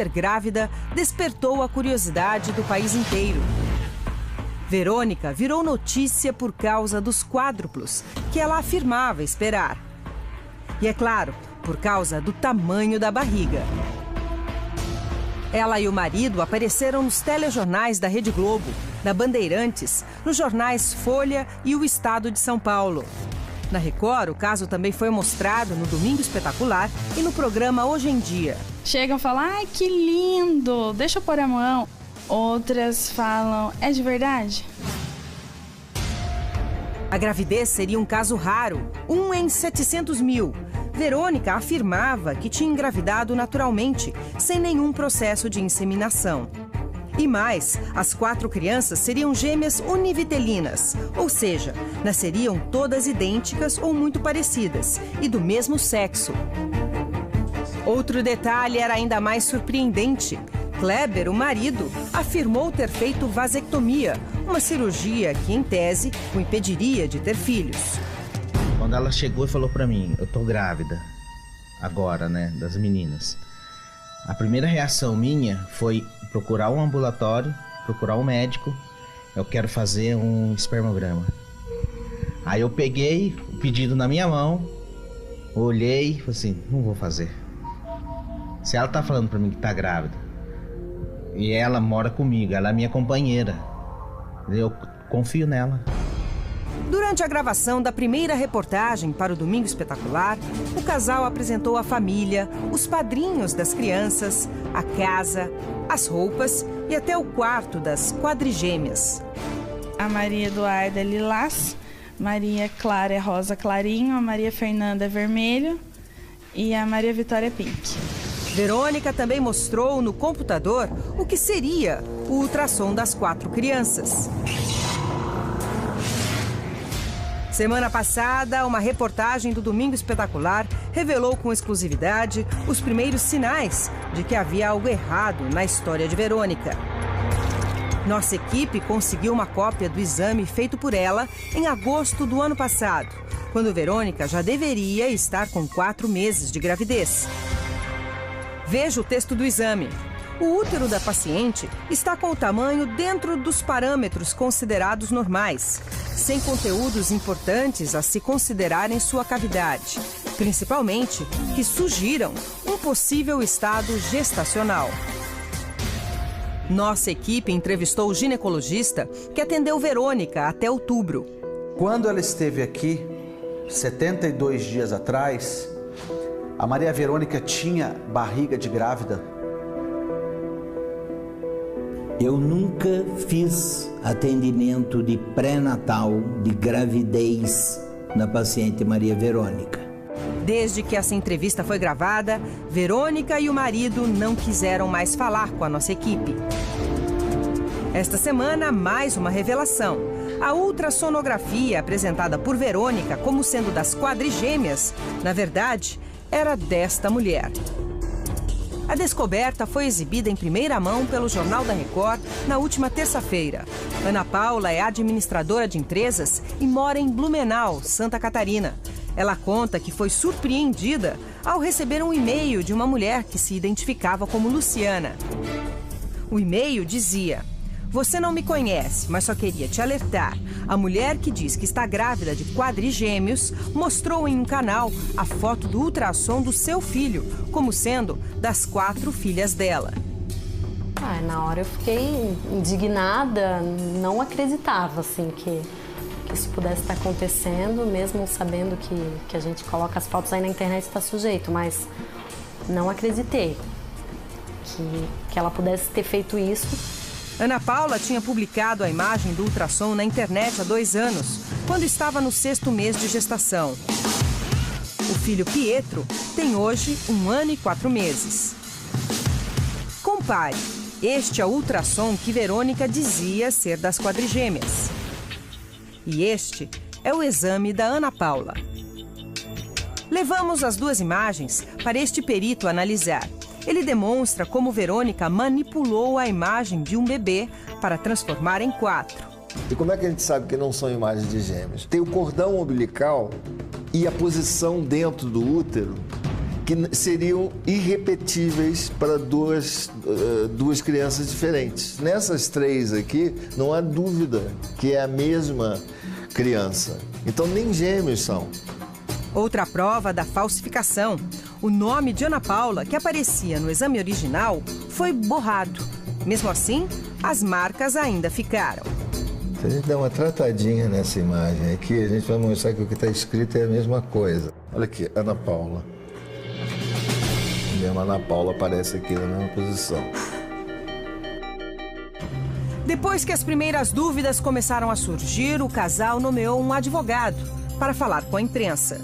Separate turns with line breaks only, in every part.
grávida despertou a curiosidade do país inteiro. Verônica virou notícia por causa dos quádruplos que ela afirmava esperar. E é claro, por causa do tamanho da barriga. Ela e o marido apareceram nos telejornais da Rede Globo, da Bandeirantes, nos jornais Folha e o Estado de São Paulo. Na Record, o caso também foi mostrado no Domingo Espetacular e no programa Hoje em Dia.
Chegam e falam, ai, que lindo, deixa eu pôr a mão. Outras falam, é de verdade?
A gravidez seria um caso raro, 1 em 700 mil. Verônica afirmava que tinha engravidado naturalmente, sem nenhum processo de inseminação. E mais, as 4 crianças seriam gêmeas univitelinas, ou seja, nasceriam todas idênticas ou muito parecidas, e do mesmo sexo. Outro detalhe era ainda mais surpreendente. Kleber, o marido, afirmou ter feito vasectomia, uma cirurgia que, em tese, o impediria de ter filhos.
Quando ela chegou e falou pra mim, eu tô grávida, agora, né, das meninas. A primeira reação minha foi procurar um ambulatório, procurar um médico, eu quero fazer um espermograma. Aí eu peguei o pedido na minha mão, olhei e falei assim, não vou fazer. Se ela tá falando pra mim que tá grávida, e ela mora comigo, ela é minha companheira, eu confio nela.
Durante a gravação da primeira reportagem para o Domingo Espetacular, o casal apresentou a família, os padrinhos das crianças, a casa, as roupas e até o quarto das quadrigêmeas.
A Maria Eduarda é lilás, Maria Clara é rosa clarinho, a Maria Fernanda é vermelho e a Maria Vitória é pink.
Verônica também mostrou no computador o que seria o ultrassom das 4 crianças. Semana passada, uma reportagem do Domingo Espetacular revelou com exclusividade os primeiros sinais de que havia algo errado na história de Verônica. Nossa equipe conseguiu uma cópia do exame feito por ela em agosto do ano passado, quando Verônica já deveria estar com 4 meses de gravidez. Veja o texto do exame. O útero da paciente está com o tamanho dentro dos parâmetros considerados normais, sem conteúdos importantes a se considerar em sua cavidade, principalmente que sugiram um possível estado gestacional. Nossa equipe entrevistou o ginecologista que atendeu Verônica até outubro.
Quando ela esteve aqui, 72 dias atrás, a Maria Verônica tinha barriga de grávida?
Eu nunca fiz atendimento de pré-natal, de gravidez na paciente Maria Verônica.
Desde que essa entrevista foi gravada, Verônica e o marido não quiseram mais falar com a nossa equipe. Esta semana, mais uma revelação. A ultrassonografia apresentada por Verônica como sendo das quadrigêmeas, na verdade, era desta mulher. A descoberta foi exibida em primeira mão pelo Jornal da Record na última terça-feira. Ana Paula é administradora de empresas e mora em Blumenau, Santa Catarina. Ela conta que foi surpreendida ao receber um e-mail de uma mulher que se identificava como Luciana. O e-mail dizia: "Você não me conhece, mas só queria te alertar. A mulher que diz que está grávida de quadrigêmeos mostrou em um canal a foto do ultrassom do seu filho, como sendo das 4 filhas dela."
Na hora eu fiquei indignada, não acreditava assim que isso pudesse estar acontecendo, mesmo sabendo que a gente coloca as fotos aí na internet e está sujeito, mas não acreditei que ela pudesse ter feito isso.
Ana Paula tinha publicado a imagem do ultrassom na internet há 2 anos, quando estava no 6º mês de gestação. O filho Pietro tem hoje 1 ano e 4 meses. Compare, este é o ultrassom que Verônica dizia ser das quadrigêmeas. E este é o exame da Ana Paula. Levamos as 2 imagens para este perito analisar. Ele demonstra como Verônica manipulou a imagem de um bebê para transformar em 4.
E como é que a gente sabe que não são imagens de gêmeos? Tem o cordão umbilical e a posição dentro do útero que seriam irrepetíveis para duas crianças diferentes. Nessas 3 aqui, não há dúvida que é a mesma criança. Então, nem gêmeos são.
Outra prova da falsificação. O nome de Ana Paula, que aparecia no exame original, foi borrado. Mesmo assim, as marcas ainda ficaram.
Se a gente der uma tratadinha nessa imagem aqui, a gente vai mostrar que o que está escrito é a mesma coisa. Olha aqui, Ana Paula. A mesma Ana Paula aparece aqui na mesma posição.
Depois que as primeiras dúvidas começaram a surgir, o casal nomeou um advogado para falar com a imprensa.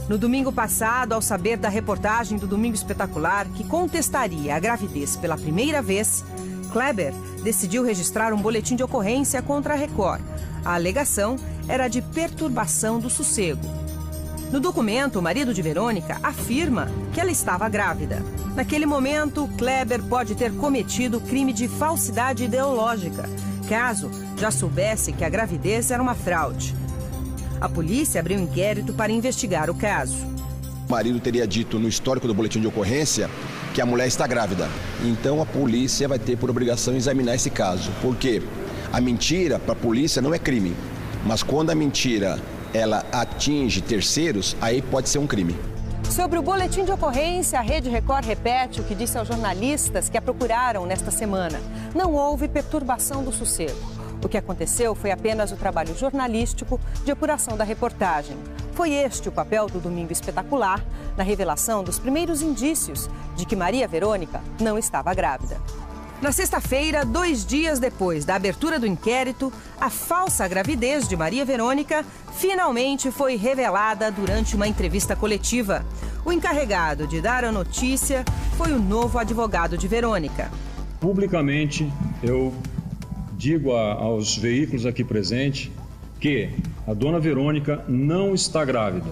No domingo passado, ao saber da reportagem do Domingo Espetacular, que contestaria a gravidez pela primeira vez, Kleber decidiu registrar um boletim de ocorrência contra a Record. A alegação era de perturbação do sossego. No documento, o marido de Verônica afirma que ela estava grávida. Naquele momento, Kleber pode ter cometido crime de falsidade ideológica, caso já soubesse que a gravidez era uma fraude. A polícia abriu inquérito para investigar o caso.
O marido teria dito no histórico do boletim de ocorrência que a mulher está grávida. Então a polícia vai ter por obrigação examinar esse caso. Porque a mentira para a polícia não é crime. Mas quando a mentira ela atinge terceiros, aí pode ser um crime.
Sobre o boletim de ocorrência, a Rede Record repete o que disse aos jornalistas que a procuraram nesta semana. Não houve perturbação do sossego. O que aconteceu foi apenas o trabalho jornalístico de apuração da reportagem. Foi este o papel do Domingo Espetacular na revelação dos primeiros indícios de que Maria Verônica não estava grávida. Na sexta-feira, 2 dias depois da abertura do inquérito, a falsa gravidez de Maria Verônica finalmente foi revelada durante uma entrevista coletiva. O encarregado de dar a notícia foi o novo advogado de Verônica.
Publicamente, eu digo aos veículos aqui presentes que a dona Verônica não está grávida.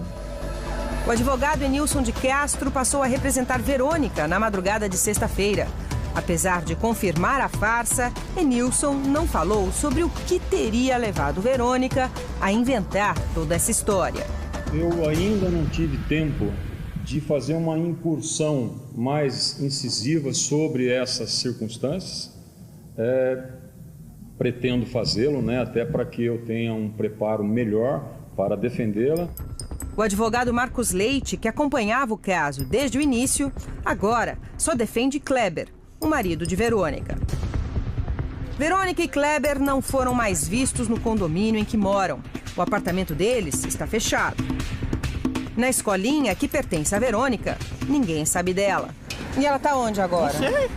O advogado Enilson de Castro passou a representar Verônica na madrugada de sexta-feira. Apesar de confirmar a farsa, Enilson não falou sobre o que teria levado Verônica a inventar toda essa história.
Eu ainda não tive tempo de fazer uma incursão mais incisiva sobre essas circunstâncias. Pretendo fazê-lo, até para que eu tenha um preparo melhor para defendê-la.
O advogado Marcos Leite, que acompanhava o caso desde o início, agora só defende Kleber, o marido de Verônica. Verônica e Kleber não foram mais vistos no condomínio em que moram. O apartamento deles está fechado. Na escolinha que pertence a Verônica, ninguém sabe dela. E ela está onde agora?
Não sei.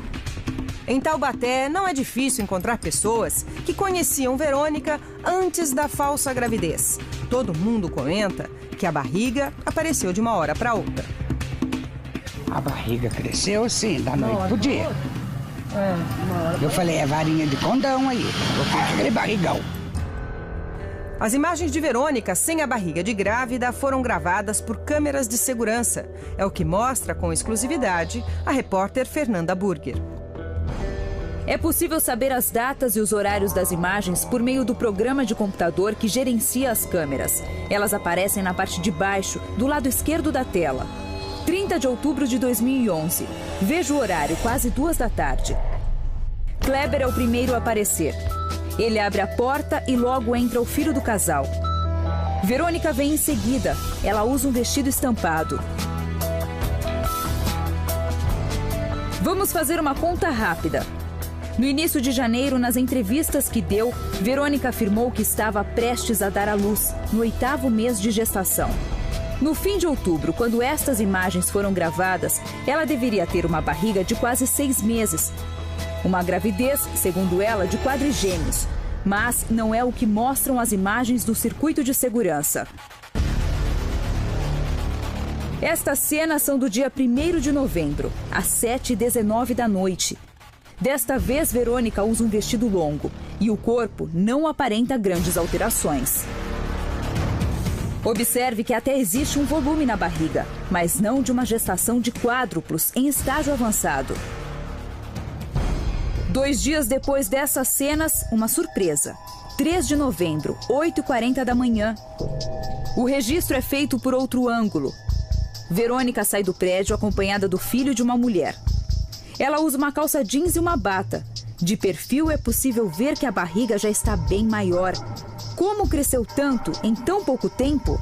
Em Taubaté, não é difícil encontrar pessoas que conheciam Verônica antes da falsa gravidez. Todo mundo comenta que a barriga apareceu de uma hora para outra.
A barriga cresceu assim, da noite pro dia. Eu falei, é varinha de condão aí, porque aquele barrigão.
As imagens de Verônica sem a barriga de grávida foram gravadas por câmeras de segurança. É o que mostra com exclusividade a repórter Fernanda Burger.
É possível saber as datas e os horários das imagens por meio do programa de computador que gerencia as câmeras. Elas aparecem na parte de baixo, do lado esquerdo da tela. 30 de outubro de 2011. Veja o horário, quase 2 da tarde. Kleber é o primeiro a aparecer. Ele abre a porta e logo entra o filho do casal. Verônica vem em seguida. Ela usa um vestido estampado. Vamos fazer uma conta rápida. No início de janeiro, nas entrevistas que deu, Verônica afirmou que estava prestes a dar à luz, no 8º mês de gestação. No fim de outubro, quando estas imagens foram gravadas, ela deveria ter uma barriga de quase 6 meses. Uma gravidez, segundo ela, de quadrigêmeos. Mas não é o que mostram as imagens do circuito de segurança. Estas cenas são do dia 1º de novembro, às 7h19 da noite. Desta vez, Verônica usa um vestido longo e o corpo não aparenta grandes alterações. Observe que até existe um volume na barriga, mas não de uma gestação de quádruplos em estágio avançado. 2 dias depois dessas cenas, uma surpresa. 3 de novembro, 8h40 da manhã. O registro é feito por outro ângulo. Verônica sai do prédio acompanhada do filho de uma mulher. Ela usa uma calça jeans e uma bata. De perfil é possível ver que a barriga já está bem maior. Como cresceu tanto em tão pouco tempo?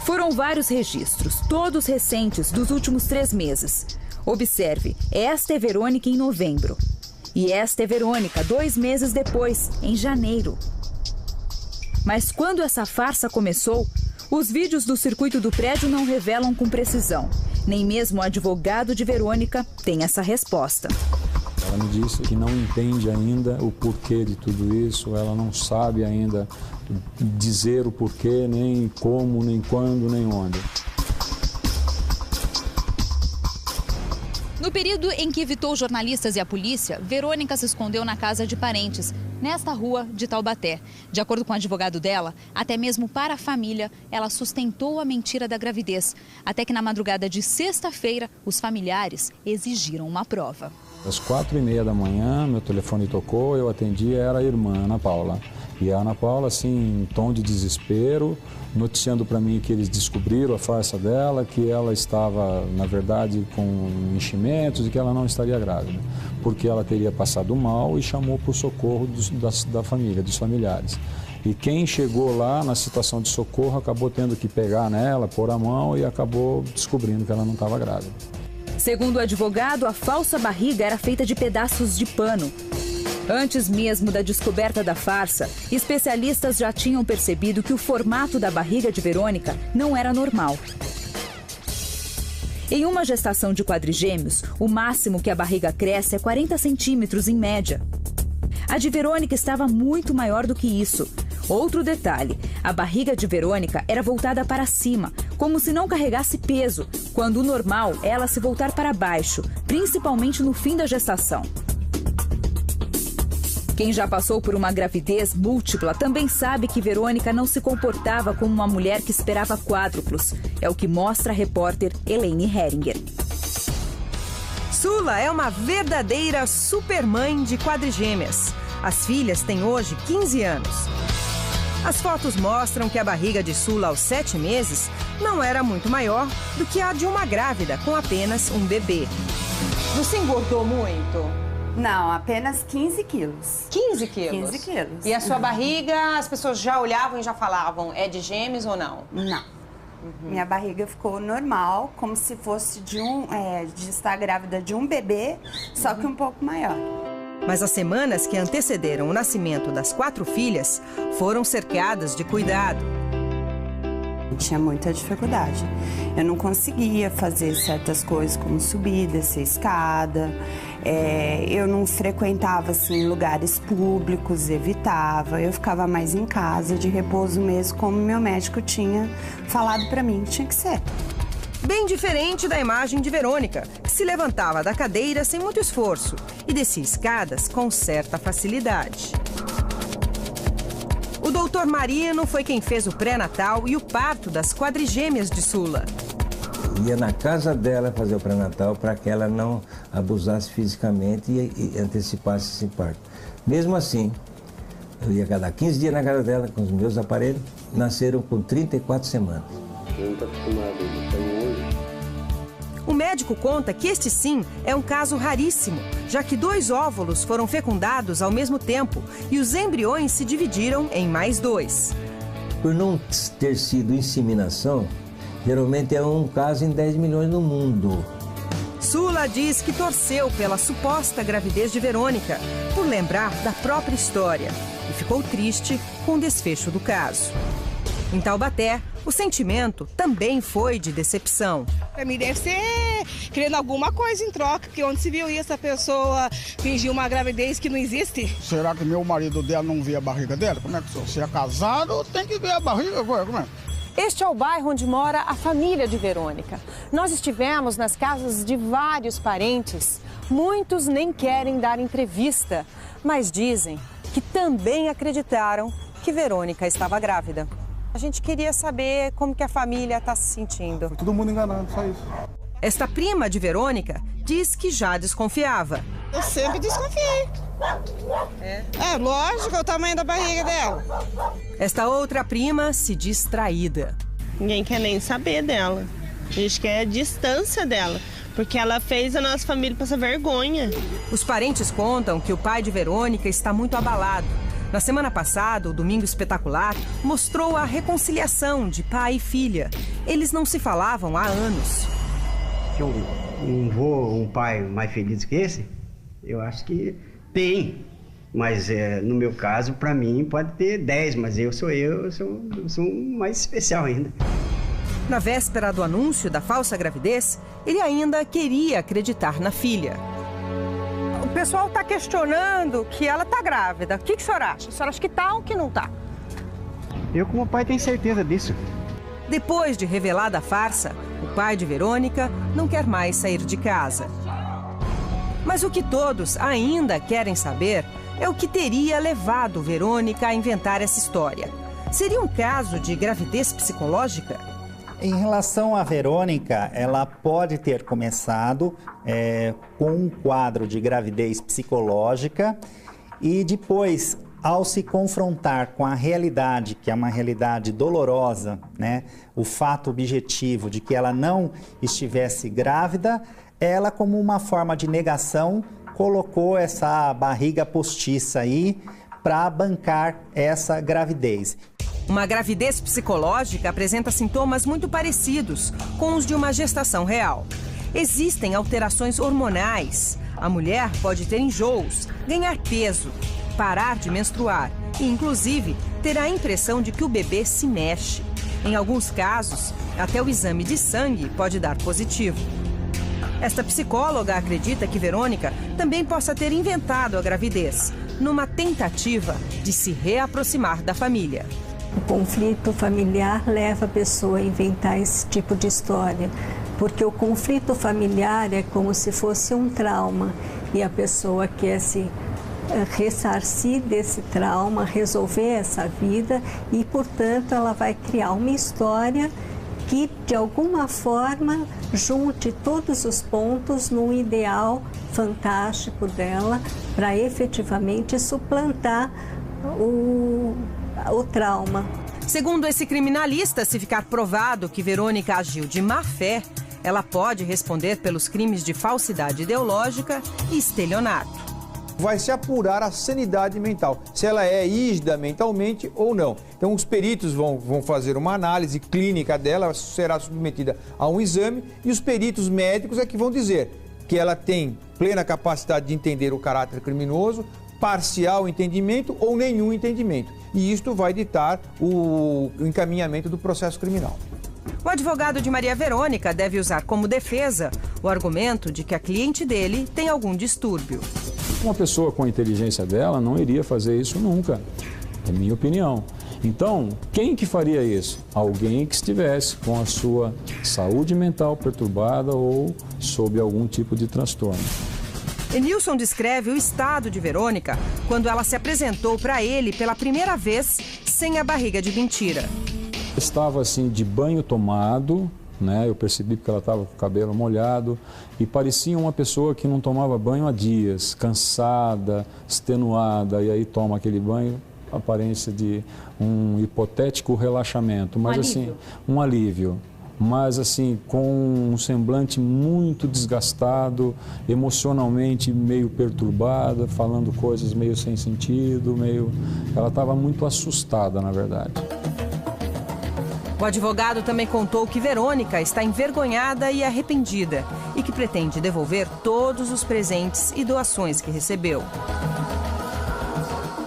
Foram vários registros, todos recentes, dos últimos 3 meses. Observe, esta é Verônica em novembro. E esta é Verônica 2 meses depois, em janeiro. Mas quando essa farsa começou, os vídeos do circuito do prédio não revelam com precisão. Nem mesmo o advogado de Verônica tem essa resposta.
Ela me disse que não entende ainda o porquê de tudo isso, ela não sabe ainda dizer o porquê, nem como, nem quando, nem onde.
No período em que evitou jornalistas e a polícia, Verônica se escondeu na casa de parentes, nesta rua de Taubaté. De acordo com o advogado dela, até mesmo para a família, ela sustentou a mentira da gravidez. Até que na madrugada de sexta-feira, os familiares exigiram uma prova.
Às 4h30 da manhã, meu telefone tocou, eu atendi, era a irmã, Ana Paula. E a Ana Paula, assim, em tom de desespero, noticiando para mim que eles descobriram a farsa dela, que ela estava, na verdade, com enchimentos e que ela não estaria grávida, porque ela teria passado mal e chamou por socorro da família, dos familiares. E quem chegou lá na situação de socorro acabou tendo que pegar nela, pôr a mão e acabou descobrindo que ela não estava grávida.
Segundo o advogado, a falsa barriga era feita de pedaços de pano. Antes mesmo da descoberta da farsa, especialistas já tinham percebido que o formato da barriga de Verônica não era normal. Em uma gestação de quadrigêmeos, o máximo que a barriga cresce é 40 centímetros em média. A de Verônica estava muito maior do que isso. Outro detalhe, a barriga de Verônica era voltada para cima, como se não carregasse peso, quando o normal é ela se voltar para baixo, principalmente no fim da gestação. Quem já passou por uma gravidez múltipla também sabe que Verônica não se comportava como uma mulher que esperava quádruplos. É o que mostra a repórter Elaine Heringer.
Sula é uma verdadeira supermãe de quadrigêmeas. As filhas têm hoje 15 anos. As fotos mostram que a barriga de Sula aos 7 meses não era muito maior do que a de uma grávida com apenas um bebê.
Você engordou muito?
Não, apenas 15 quilos.
15 quilos?
15 quilos.
E a sua barriga, as pessoas já olhavam e já falavam, é de gêmeos ou não?
Não. Minha barriga ficou normal, como se fosse de estar grávida de um bebê, só que um pouco maior.
Mas as semanas que antecederam o nascimento das 4 filhas foram cercadas de cuidado.
Tinha muita dificuldade. Eu não conseguia fazer certas coisas como subir, descer escada. Eu não frequentava assim, lugares públicos, evitava. Eu ficava mais em casa, de repouso mesmo, como meu médico tinha falado para mim que tinha que ser.
Bem diferente da imagem de Verônica, que se levantava da cadeira sem muito esforço e descia escadas com certa facilidade. O doutor Marino foi quem fez o pré-natal e o parto das quadrigêmeas de Sula.
Eu ia na casa dela fazer o pré-natal para que ela não abusasse fisicamente e antecipasse esse parto. Mesmo assim, eu ia cada 15 dias na casa dela com os meus aparelhos, nasceram com 34 semanas. Eu não estou acostumado,
O médico conta que este sim é um caso raríssimo, já que 2 óvulos foram fecundados ao mesmo tempo e os embriões se dividiram em mais 2.
Por não ter sido inseminação, geralmente é um caso em 10 milhões no mundo.
Sula diz que torceu pela suposta gravidez de Verônica, por lembrar da própria história, e ficou triste com o desfecho do caso. Em Taubaté, o sentimento também foi de decepção.
Para mim deve ser querendo alguma coisa em troca, porque onde se viu isso, a pessoa fingiu uma gravidez que não existe.
Será que meu marido dela não vê a barriga dela? Como é que sou? Se é casado, tem que ver a barriga, como é?
Este é o bairro onde mora a família de Verônica. Nós estivemos nas casas de vários parentes. Muitos nem querem dar entrevista, mas dizem que também acreditaram que Verônica estava grávida. A gente queria saber como que a família está se sentindo.
Foi todo mundo enganado, só isso.
Esta prima de Verônica diz que já desconfiava.
Eu sempre desconfiei. Lógico, é o tamanho da barriga dela.
Esta outra prima se diz traída.
Ninguém quer nem saber dela. A gente quer a distância dela, porque ela fez a nossa família passar vergonha.
Os parentes contam que o pai de Verônica está muito abalado. Na semana passada, o Domingo Espetacular mostrou a reconciliação de pai e filha. Eles não se falavam há anos.
Um pai mais feliz que esse? Eu acho que tem. Mas no meu caso, para mim, pode ter 10, mas eu sou um mais especial ainda.
Na véspera do anúncio da falsa gravidez, ele ainda queria acreditar na filha.
O pessoal está questionando que ela está grávida. O que a senhora acha? A senhora acha que está ou que não está?
Eu, como pai, tenho certeza disso.
Depois de revelada a farsa, o pai de Verônica não quer mais sair de casa. Mas o que todos ainda querem saber é o que teria levado Verônica a inventar essa história. Seria um caso de gravidez psicológica?
Em relação à Verônica, ela pode ter começado com um quadro de gravidez psicológica e depois, ao se confrontar com a realidade, que é uma realidade dolorosa, né, o fato objetivo de que ela não estivesse grávida, ela, como uma forma de negação, colocou essa barriga postiça aí para bancar essa gravidez.
Uma gravidez psicológica apresenta sintomas muito parecidos com os de uma gestação real. Existem alterações hormonais. A mulher pode ter enjoos, ganhar peso, parar de menstruar e, inclusive, ter a impressão de que o bebê se mexe. Em alguns casos, até o exame de sangue pode dar positivo. Esta psicóloga acredita que Verônica também possa ter inventado a gravidez, numa tentativa de se reaproximar da família.
O conflito familiar leva a pessoa a inventar esse tipo de história, porque o conflito familiar é como se fosse um trauma e a pessoa quer se ressarcir desse trauma, resolver essa vida e, portanto, ela vai criar uma história que, de alguma forma, junte todos os pontos num ideal fantástico dela para efetivamente suplantar o trauma.
Segundo esse criminalista, se ficar provado que Verônica agiu de má fé, ela pode responder pelos crimes de falsidade ideológica e estelionato.
Vai se apurar a sanidade mental, se ela é rígida mentalmente ou não. Então os peritos vão fazer uma análise clínica dela, será submetida a um exame e os peritos médicos é que vão dizer que ela tem plena capacidade de entender o caráter criminoso, parcial entendimento ou nenhum entendimento. E isto vai ditar o encaminhamento do processo criminal.
O advogado de Maria Verônica deve usar como defesa o argumento de que a cliente dele tem algum distúrbio.
Uma pessoa com a inteligência dela não iria fazer isso nunca, é minha opinião. Então, quem que faria isso? Alguém que estivesse com a sua saúde mental perturbada ou sob algum tipo de transtorno.
Enilson descreve o estado de Verônica quando ela se apresentou para ele pela primeira vez sem a barriga de mentira.
Estava assim de banho tomado, né? Eu percebi que ela estava com o cabelo molhado e parecia uma pessoa que não tomava banho há dias, cansada, extenuada, e aí toma aquele banho, aparência de um hipotético relaxamento, mas assim, um alívio. Mas assim, com um semblante muito desgastado, emocionalmente meio perturbada, falando coisas meio sem sentido, ela estava muito assustada, na verdade.
O advogado também contou que Verônica está envergonhada e arrependida e que pretende devolver todos os presentes e doações que recebeu.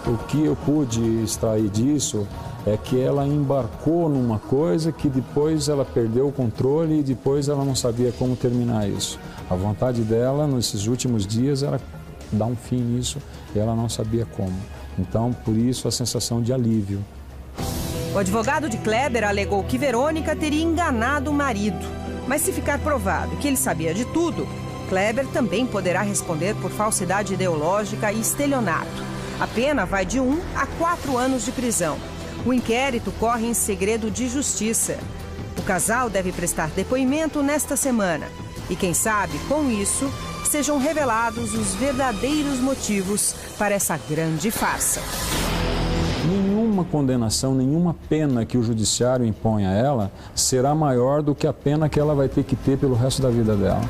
O que eu pude extrair disso é que ela embarcou numa coisa que depois ela perdeu o controle e depois ela não sabia como terminar isso. A vontade dela, nesses últimos dias, era dar um fim nisso e ela não sabia como. Então, por isso, a sensação de alívio.
O advogado de Kleber alegou que Verônica teria enganado o marido. Mas se ficar provado que ele sabia de tudo, Kleber também poderá responder por falsidade ideológica e estelionato. A pena vai de 1 a 4 anos de prisão. O inquérito corre em segredo de justiça. O casal deve prestar depoimento nesta semana. E quem sabe, com isso, sejam revelados os verdadeiros motivos para essa grande farsa.
nenhuma condenação, nenhuma pena que o judiciário impõe a ela será maior do que a pena que ela vai ter que ter pelo resto da vida dela.